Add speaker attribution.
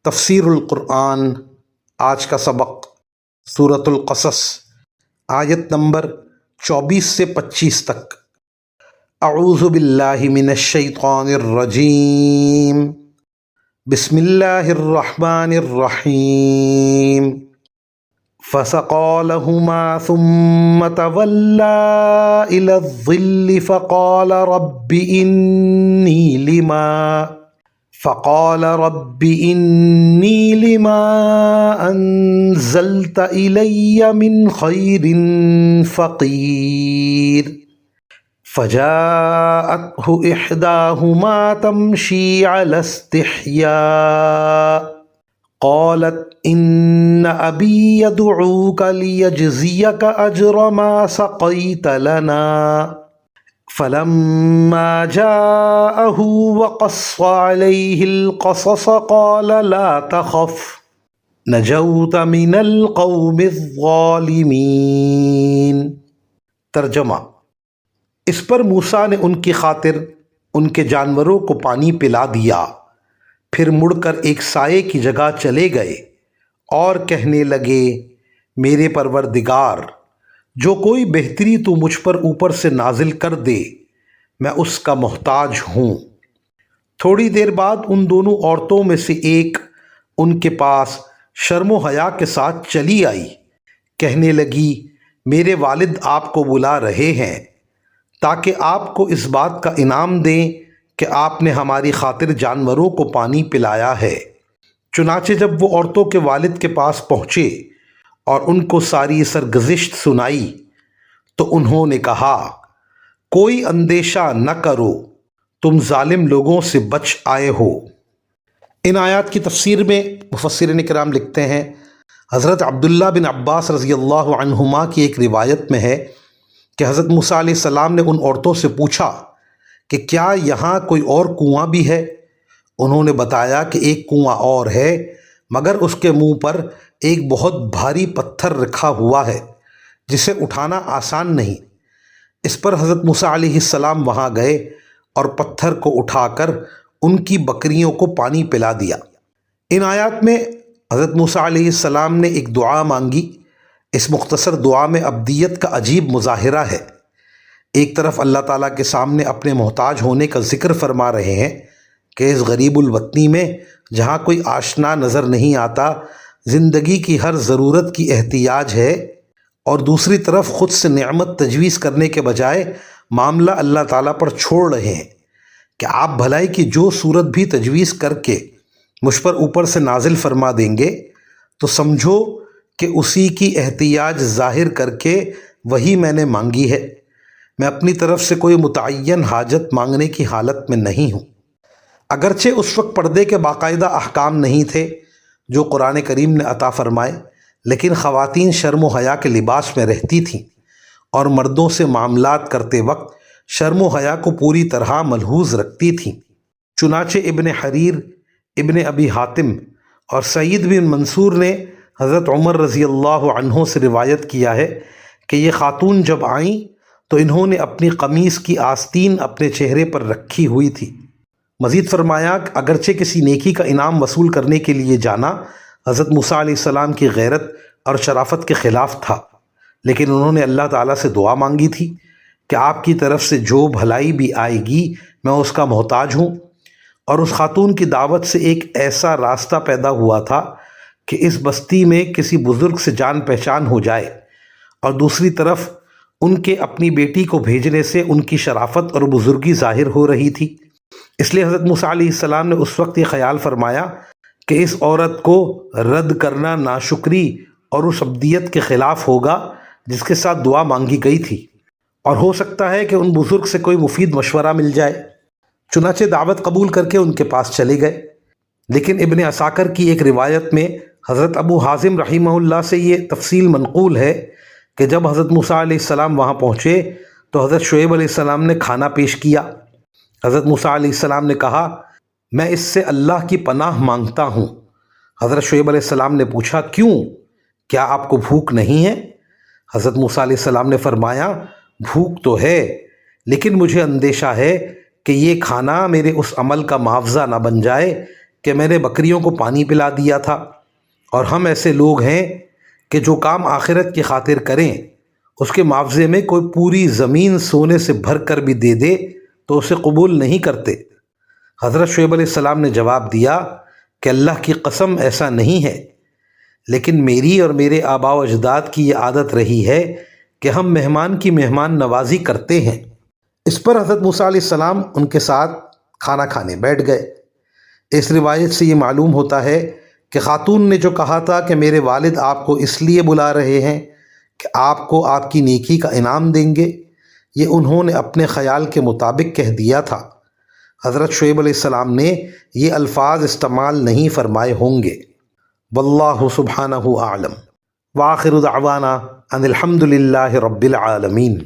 Speaker 1: تفسیر القرآن آج کا سبق سورۃ القصص آیت نمبر 24 سے 25 تک۔ اعوذ باللہ من الشیطان الرجیم، بسم اللہ الرحمن الرحیم۔ فسقى لهما ثم تولى إلى الظل فقال رب إني لما أنزلت إلي من خير فقير فجاءته إحداهما تمشي على استحياء قالت إن أبي يدعوك ليجزيك أجر ما سقيت لنا فلما جاءه وقص عليه القصص قال لا تخف نجوت من القوم الظالمين۔ ترجمہ: اس پر موسیٰ نے ان کی خاطر ان کے جانوروں کو پانی پلا دیا، پھر مڑ کر ایک سائے کی جگہ چلے گئے اور کہنے لگے، میرے پروردگار، جو کوئی بہتری تو مجھ پر اوپر سے نازل کر دے میں اس کا محتاج ہوں۔ تھوڑی دیر بعد ان دونوں عورتوں میں سے ایک ان کے پاس شرم و حیا کے ساتھ چلی آئی، کہنے لگی، میرے والد آپ کو بلا رہے ہیں تاکہ آپ کو اس بات کا انعام دیں کہ آپ نے ہماری خاطر جانوروں کو پانی پلایا ہے۔ چنانچہ جب وہ عورتوں کے والد کے پاس پہنچے اور ان کو ساری سرگزشت سنائی تو انہوں نے کہا، کوئی اندیشہ نہ کرو، تم ظالم لوگوں سے بچ آئے ہو۔ ان آیات کی تفسیر میں مفسرین کرام لکھتے ہیں، حضرت عبداللہ بن عباس رضی اللہ عنہما کی ایک روایت میں ہے کہ حضرت موسیٰ علیہ السلام نے ان عورتوں سے پوچھا کہ کیا یہاں کوئی اور کنواں بھی ہے؟ انہوں نے بتایا کہ ایک کنواں اور ہے، مگر اس کے منہ پر ایک بہت بھاری پتھر رکھا ہوا ہے جسے اٹھانا آسان نہیں۔ اس پر حضرت موسیٰ علیہ السلام وہاں گئے اور پتھر کو اٹھا کر ان کی بکریوں کو پانی پلا دیا۔ ان آیات میں حضرت موسیٰ علیہ السلام نے ایک دعا مانگی۔ اس مختصر دعا میں عبدیت کا عجیب مظاہرہ ہے۔ ایک طرف اللہ تعالیٰ کے سامنے اپنے محتاج ہونے کا ذکر فرما رہے ہیں کہ اس غریب الوطنی میں جہاں کوئی آشنا نظر نہیں آتا زندگی کی ہر ضرورت کی احتیاج ہے، اور دوسری طرف خود سے نعمت تجویز کرنے کے بجائے معاملہ اللہ تعالیٰ پر چھوڑ رہے ہیں کہ آپ بھلائی کی جو صورت بھی تجویز کر کے مجھ پر اوپر سے نازل فرما دیں گے تو سمجھو کہ اسی کی احتیاج ظاہر کر کے وہی میں نے مانگی ہے، میں اپنی طرف سے کوئی متعین حاجت مانگنے کی حالت میں نہیں ہوں۔ اگرچہ اس وقت پردے کے باقاعدہ احکام نہیں تھے جو قرآن کریم نے عطا فرمائے، لیکن خواتین شرم و حیا کے لباس میں رہتی تھیں اور مردوں سے معاملات کرتے وقت شرم و حیا کو پوری طرح ملحوظ رکھتی تھیں۔ چنانچہ ابن حریر، ابن ابی حاتم اور سعید بن منصور نے حضرت عمر رضی اللہ عنہ سے روایت کیا ہے کہ یہ خاتون جب آئیں تو انہوں نے اپنی قمیص کی آستین اپنے چہرے پر رکھی ہوئی تھی۔ مزید فرمایا کہ اگرچہ کسی نیکی کا انعام وصول کرنے کے لیے جانا حضرت موسیٰ علیہ السلام کی غیرت اور شرافت کے خلاف تھا، لیکن انہوں نے اللہ تعالیٰ سے دعا مانگی تھی کہ آپ کی طرف سے جو بھلائی بھی آئے گی میں اس کا محتاج ہوں، اور اس خاتون کی دعوت سے ایک ایسا راستہ پیدا ہوا تھا کہ اس بستی میں کسی بزرگ سے جان پہچان ہو جائے، اور دوسری طرف ان کے اپنی بیٹی کو بھیجنے سے ان کی شرافت اور بزرگی ظاہر ہو رہی تھی۔ اس لیے حضرت موسیٰ علیہ السلام نے اس وقت یہ خیال فرمایا کہ اس عورت کو رد کرنا ناشکری اور اس عبدیت کے خلاف ہوگا جس کے ساتھ دعا مانگی گئی تھی، اور ہو سکتا ہے کہ ان بزرگ سے کوئی مفید مشورہ مل جائے۔ چنانچہ دعوت قبول کر کے ان کے پاس چلے گئے، لیکن ابن عساکر کی ایک روایت میں حضرت ابو حازم رحمہ اللہ سے یہ تفصیل منقول ہے کہ جب حضرت موسیٰ علیہ السلام وہاں پہنچے تو حضرت شعیب علیہ السلام نے کھانا پیش کیا۔ حضرت موسیٰ علیہ السلام نے کہا، میں اس سے اللہ کی پناہ مانگتا ہوں۔ حضرت شعیب علیہ السلام نے پوچھا، کیوں؟ کیا آپ کو بھوک نہیں ہے؟ حضرت موسیٰ علیہ السلام نے فرمایا، بھوک تو ہے، لیکن مجھے اندیشہ ہے کہ یہ کھانا میرے اس عمل کا معاوضہ نہ بن جائے کہ میں نے بکریوں کو پانی پلا دیا تھا، اور ہم ایسے لوگ ہیں کہ جو کام آخرت کی خاطر کریں اس کے معاوضے میں کوئی پوری زمین سونے سے بھر کر بھی دے دے تو اسے قبول نہیں کرتے۔ حضرت شعیب علیہ السلام نے جواب دیا کہ اللہ کی قسم ایسا نہیں ہے، لیکن میری اور میرے آباء و اجداد کی یہ عادت رہی ہے کہ ہم مہمان کی مہمان نوازی کرتے ہیں۔ اس پر حضرت موسیٰ علیہ السلام ان کے ساتھ کھانا کھانے بیٹھ گئے۔ اس روایت سے یہ معلوم ہوتا ہے کہ خاتون نے جو کہا تھا کہ میرے والد آپ کو اس لیے بلا رہے ہیں کہ آپ کو آپ کی نیکی کا انعام دیں گے، یہ انہوں نے اپنے خیال کے مطابق کہہ دیا تھا۔ حضرت شعیب علیہ السلام نے یہ الفاظ استعمال نہیں فرمائے ہوں گے۔ واللہ سبحانہ اعلم۔ وآخر دعوانا ان الحمد للہ رب العالمین۔